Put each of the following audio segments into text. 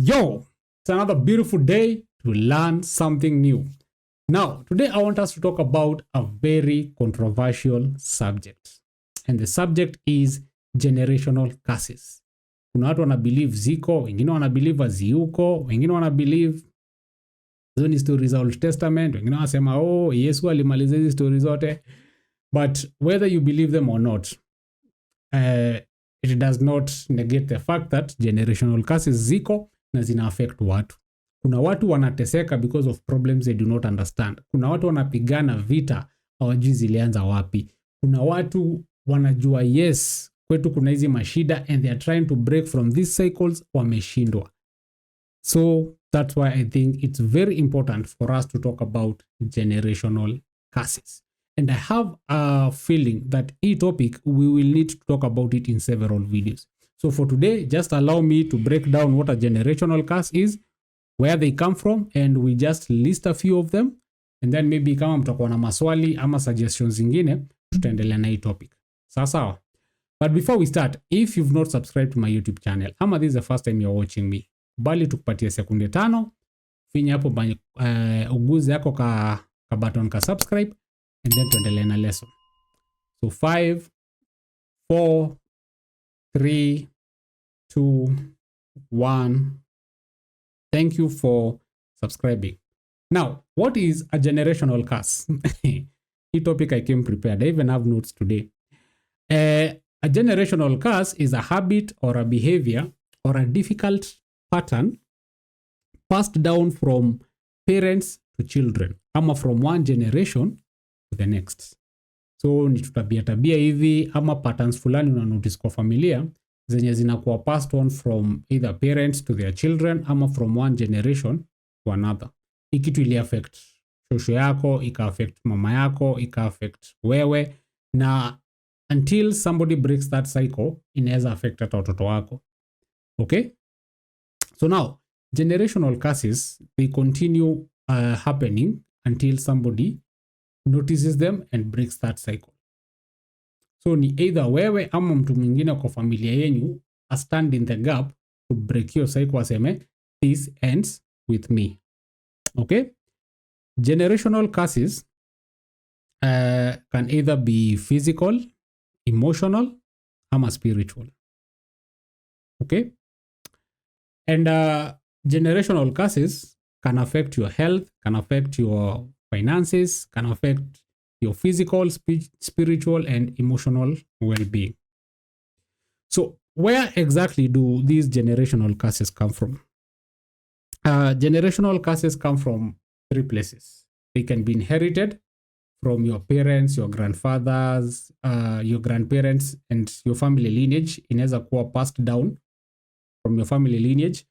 Yo, it's another beautiful day to learn something new. Now, today I want us to talk about a very controversial subject. And the subject is generational curses. Kuna watu wana believe ziko, wengine wana believe haziuko, wengine wana believe hizo ni stories za Old Testament, wengine wanasema Yesu alimaliza hizi stories zote. But whether you believe them or not, it does not negate the fact that generational curses ziko na zina affect watu. Kuna watu wanateseka because of problems they do not understand. Kuna watu wanapigana vita hawajui zilianza wapi. Kuna watu wanajua yes, kwetu kuna hizi mashida and they are trying to break from these cycles, wameshindwa. So that's why I think it's very important for us to talk about generational curses. And I have a feeling that each topic we will need to talk about it in several videos. So for today, just allow me to break down what a generational curse is, where they come from, and we just list a few of them. And then maybe kama mtakuwa na maswali ama suggestions zingine, tutaendelea na hii topic. Sawa. But before we start, if you've not subscribed to my YouTube channel, ama this is the first time you're watching me, bali tukupatie sekunde 5, finya hapo uguze yako ka button ka subscribe, and then tuendelee na lesson. So 5, 4, 3, 2, 1. Thank you for subscribing. Now, what is a generational curse? This topic I came prepared. I even have notes today. A generational curse is a habit or a behavior or a difficult pattern passed down from parents to children, ama from one generation to the next. So ni tabia hivi ama patterns fulani una notice kwa familia zenye zinakuwa passed on from either parents to their children ama from one generation to another. Hii kitu ili affect shosho yako, ika affect mama yako, ika affect wewe, na until somebody breaks that cycle inaweza affect hata watoto wako. Okay? So now, generational curses, they continue happening until somebody notices them and breaks that cycle. So ni either wewe ama mtu mwingine kwa familia yenu a stand in the gap to break your cycle, aseme this ends with me. Okay? Generational curses can either be physical, emotional, ama spiritual. Okay? And generational curses can affect your health, can affect your finances, can affect your physical, spiritual, and emotional well-being. So where exactly do these generational curses come from? Generational curses come from 3 places. They can be inherited from your parents, your grandfathers, your grandparents, and your family lineage. Inaweza kuwa passed down from your family lineage.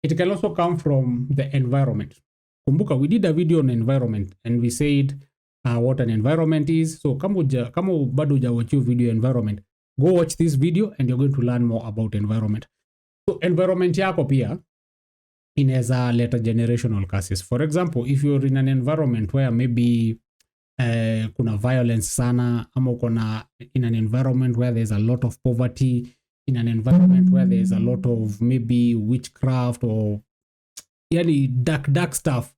It can also come from the environment. Kumbuka, we did a video on environment and we said what an environment is. So kama bado hujawatch video environment, go watch this video and you're going to learn more about environment. So environment yako pia inaweza leta generational curses. For example, if you're in an environment where maybe kuna violence sana, ama uko in an environment where there's a lot of poverty, in an environment where there's a lot of maybe witchcraft or yani dark stuff,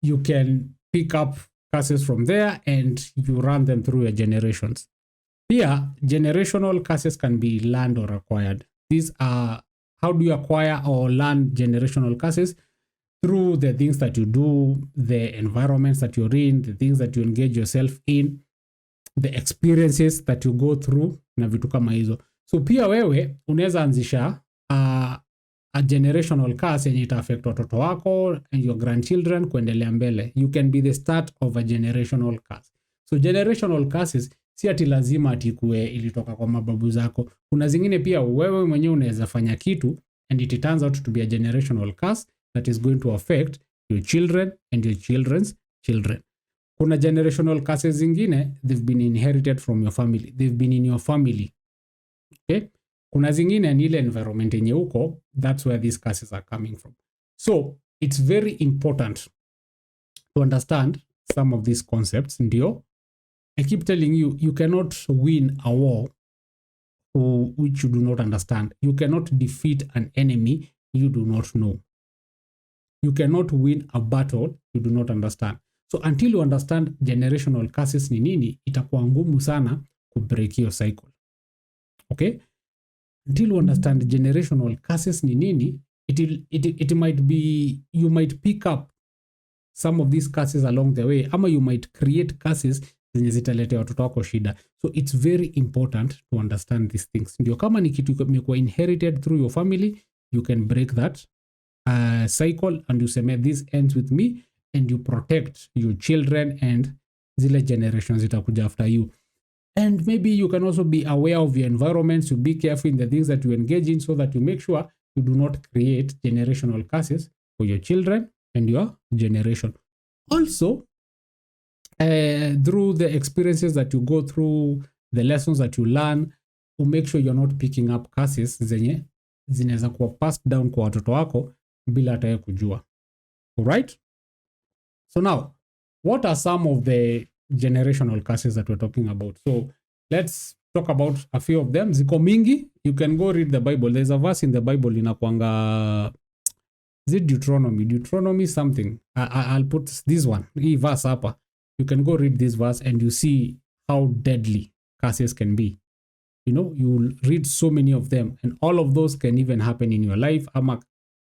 you can pick up curses from there and you run them through your generations. Here, generational curses can be learned or acquired. These are, how do you acquire or learn generational curses? Through the things that you do, the environments that you're in, the things that you engage yourself in, the experiences that you go through, na vitu kama hizo. So pia wewe unaweza anzisha a generational curse yenye ita affect watoto wako and your grandchildren kuendelea mbele. You can be the start of a generational curse. So generational curses si ati lazima atikue ilitoka kwa mababu zako. Kuna zingine pia wewe mwenyewe unaweza fanya kitu and it turns out to be a generational curse that is going to affect your children and your children's children. Kuna generational curses zingine, they've been inherited from your family. They've been in your family. Okay? Kuna zingine ni ile environment yenye uko, that's where these curses are coming from. So, it's very important to understand some of these concepts. Ndio, I keep telling you, you cannot win a war which you do not understand. You cannot defeat an enemy you do not know. You cannot win a battle you do not understand. So until you understand generational curses ni nini, itakuwa ngumu sana kubreak your cycle. Okay? Until you understand generational curses ni nini, it might be, you might pick up some of these curses along the way, ama you might create curses zenye zitaletea watoto wako shida. So it's very important to understand these things. Ndio kama ni kitu imekuwa inherited through your family, you can break that cycle and you say, this ends with me, and you protect your children and zile generations zitakuja after you. And maybe you can also be aware of your environments. You be careful in the things that you engage in so that you make sure you do not create generational curses for your children and your generation. Also, through the experiences that you go through, the lessons that you learn, to make sure you're not picking up curses zenye zinaweza kuwa passed down kwa watoto wako bila hata kujua. Alright? So now, what are some of the generational curses that we're talking about? So let's talk about a few of them. Ziko mingi. You can go read the Bible. There's a verse in the Bible inakwanga, is it Deuteronomy something. I'll put this one, hii verse hapa. You can go read this verse and you see how deadly curses can be. You know, you will read so many of them, and all of those can even happen in your life, ama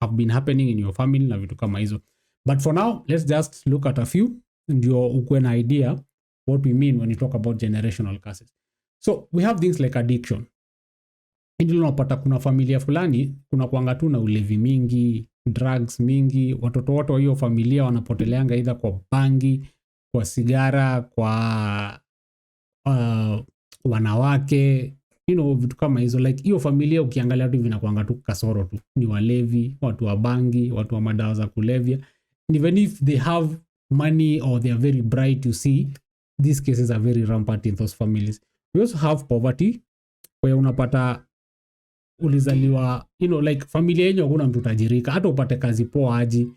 have been happening in your family na vitu kama hizo. But for now, let's just look at a few ndio ukuwe na idea what we mean when we talk about generational curses. So we have things like addiction. Ndio unapata kuna familia fulani kuna kuanga tu na ulevi mingi, drugs mingi, watoto wote wa hiyo familia wanapoteleanga either kwa bangi, kwa sigara, kwa wanawake, you know, vitu kama hizo. Like hiyo familia ukiangalia tu vinakuanga tu kasoro tu, ni walevi, watu wa bangi, watu wa madawa za kulevya. And even if they have money or they are very bright, you see these cases are very rampant in those families. We also have poverty, where unapata ulizaliwa, you know, like familia yenye hakuna mtu tajirika, hata upate kazi poa aji,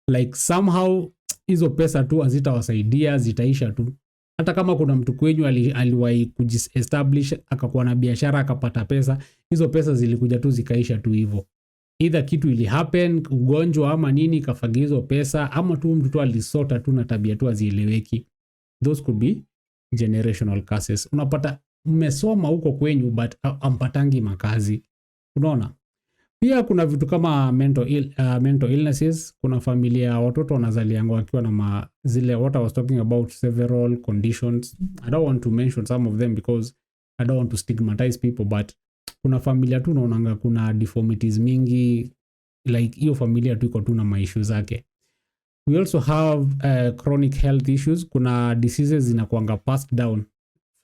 like somehow hizo pesa tu hazitawasaidia, zitaisha tu. Hata kama kuna mtu kwenyu aliwahi kujiestablish akakuwa na biashara akapata pesa, hizo pesa zilikuja tu zikaisha tu hivyo. Either kitu ili happen, ugonjwa ama nini kafagia hizo pesa, ama tu mtu tu alisota tu na tabia tu hazieleweki. Those could be generational curses. Unapata mmesoma huko kwenyu but ampatangi makazi. Unaona? Pia kuna vitu kama mental illnesses. Kuna familia watoto wanazalianga wakiwa na zile, what I was talking about, several conditions. I don't want to mention some of them because I don't want to stigmatize people, but kuna familia tu unaonanga kuna deformities mingi, like hiyo familia tu iko tu na maissues zake. We also have chronic health issues. Kuna diseases zinakuanga passed down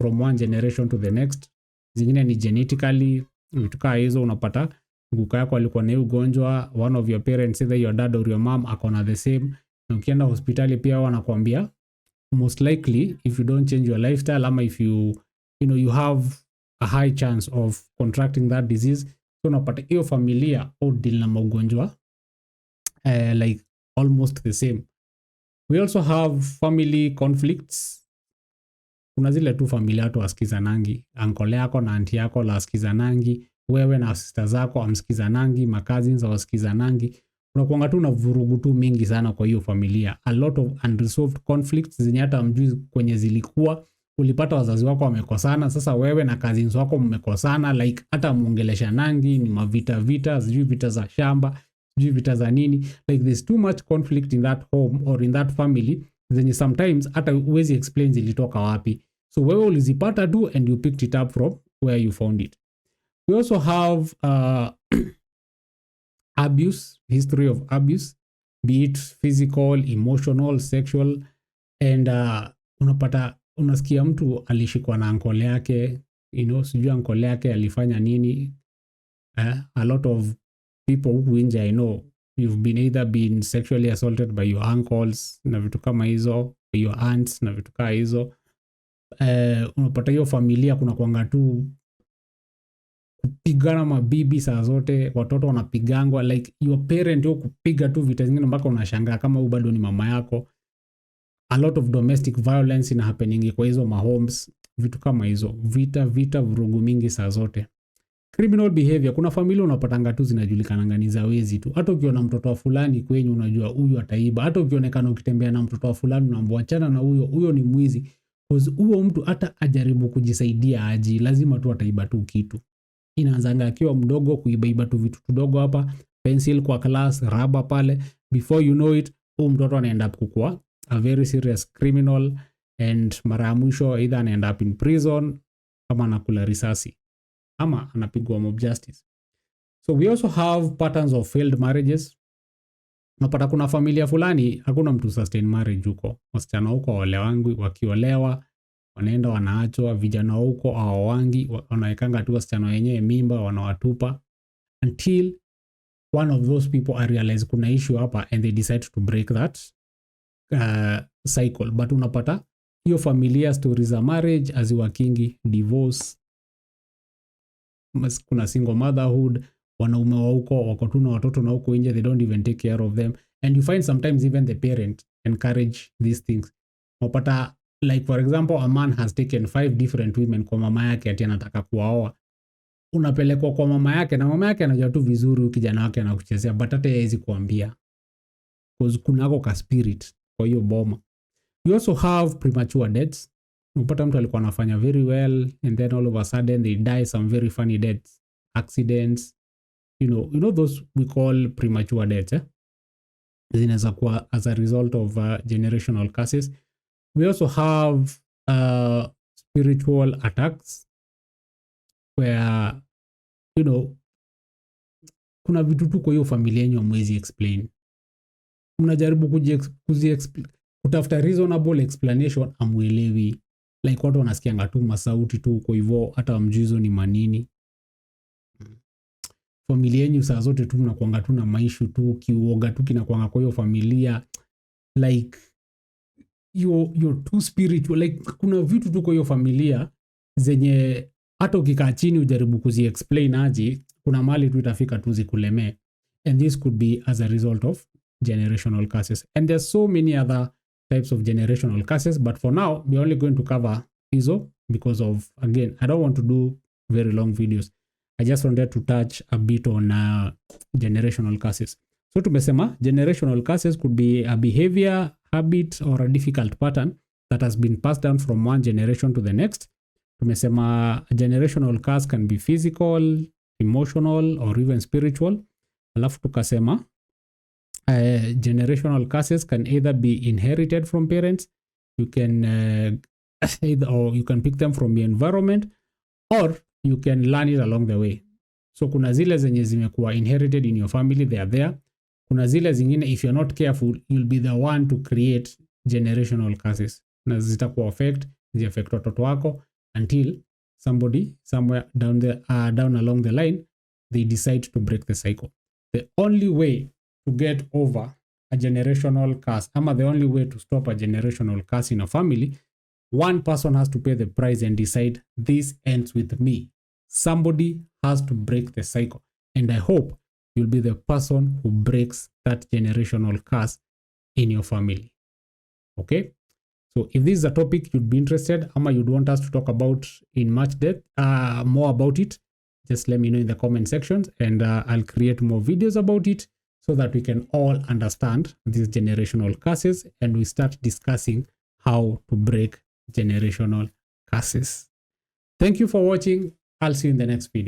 from one generation to the next. Zingine ni genetically, vitu kama hizo unapata kuka yako alikuwa na ugonjwa, one of your parents, either your dad or your mom akona the same. Na ukienda hospitali pia wanakuambia most likely if you don't change your lifestyle, ama if you know you have a high chance of contracting that disease. So unapata hiyo familia au deal na magonjwa like almost the same. We also have family conflicts. Kuna zile tu familia watu wasikizanangi, uncle yako na auntie yako la wasikizanangi, wewe na sister zako amsikizanangi, cousins wasikizanangi. Unakuanga tu na vurugu tu mingi sana kwa hiyo familia. A lot of unresolved conflicts zenye hata mjui kwenye zilikuwa. Ulipata wazazi wako wamekosana, sasa wewe na cousins wako mmekosana, like hata muongelesha nangi, ni mavita, sijui vita za shamba, sijui vita za nini. Like there's too much conflict in that home or in that family zenye sometimes hata huwezi explain zilitoka wapi. So wewe ulizipata tu and you picked it up from where you found it. We also have abuse, history of abuse, be it physical, emotional, sexual, and unasikia mtu alishikwa na uncle yake, you know, sijui uncle yake alifanya nini. A lot of people who injure, I know, you've either been sexually assaulted by your uncles na vitu kama hizo, your aunts na vitu kama hizo. Unapata hiyo familia kuna kuanga tu kupigana mabibi saa zote, watoto wanapigangwa, like your parent yo kupiga tu vita zingine mpaka unashangaa kama huyu bado ni mama yako. A lot of domestic violence ina happening kwa hizo homes, vitu kama hizo, vita vurugu mingi saa zote. Criminal behavior, kuna familia unapatanga tu zinajulikananga ni za wezi tu. Hata ukiona mtoto wa fulani kwenyu unajua huyu ataiba. Hata ukionekana ukitembea na mtoto wa fulani unaambiwa achana na huyo ni mwizi. Cause huyo mtu hata ajaribu kujisaidia aje, lazima tu ataiba tu kitu. Inaanzanga akiwa mdogo kuibaiba tu vitu tudogo hapa, pencil kwa class, raba pale. Before you know it, huyo mtoto anaenda up kukua a very serious criminal, and mara ya mwisho either anaenda up in prison kama anakula risasi ama anapigwa mob justice. So we also have patterns of failed marriages. Napata kuna familia fulani hakuna mtu sustain marriage huko. Wasichana huko waolewangi, wakiolewa wanaenda wanaachwa, vijana huko hawawangi, wanawekanga tu wasichana wenyewe mimba, wanawatupa until one of those people realize kuna issue hapa and they decide to break that cycle. But unapata hiyo familia stories za marriage haziwakingi, divorce, kuna single motherhood, wanaume wa huko wako tu na watoto na huko nje, they don't even take care of them, and you find sometimes even the parent encourage these things. Unapata like for example a man has taken 5 different women kwa mama yake ati anataka kuwaoa. Unapelekwa kwa mama yake na mama yake anajua tu vizuri kijana wake anakuchezea, but hata yeye hawezi kuambia because kunako ka spirit kwa hiyo boma. You also have premature deaths. Unapata mtu alikuwa anafanya very well and then all of a sudden they die some very funny deaths, accidents, you know those we call premature deaths. Zinaweza kuwa as a result of generational curses. We also have spiritual attacks where kuna vitu tu kwa hiyo familia yenu hamwezi explain. Mnajaribu kutafuta reasonable explanation, amuelewi. Like watu wanasikianga tu masauti tu kwa hivyo hata hamjui ni manini. Familia yenu saa zote tu mnakuanga tu na maishu tu, kiuoga tu kinakuanga kwa hiyo familia. Like you're too spiritual. Like kuna vitu tu kwa hiyo familia zenye hata ukikaa chini ujaribu kuzi-explain aje, kuna mali tu itafika tu zikulemee. And this could be as a result of generational curses. And there's so many other types of generational curses, but for now we're only going to cover hizo because of, again, I don't want to do very long videos. I just wanted to touch a bit on generational curses. So tumesema generational curses could be a behavior, habit, or a difficult pattern that has been passed down from one generation to the next. Tumesema a generational curse can be physical, emotional, or even spiritual. Alafu tukasema generational curses can either be inherited from parents, you can or you can pick them from the environment, or you can learn it along the way. So kuna zile zenye zimekuwa inherited in your family, they are there. Kuna zile zingine if you're not careful you'll be the one to create generational curses, na zitakuwa affect watoto wako until somebody somewhere down along the line they decide to break the cycle. The only way to get over a generational curse, ama the only way to stop a generational curse in a family, one person has to pay the price and decide this ends with me. Somebody has to break the cycle, and I hope you'll be the person who breaks that generational curse in your family. Okay, so if this is a topic you'd be interested ama you'd want us to talk about in much depth, more about it, just let me know in the comment sections, and I'll create more videos about it so that we can all understand these generational curses and we start discussing how to break generational curses. Thank you for watching. I'll see you in the next video.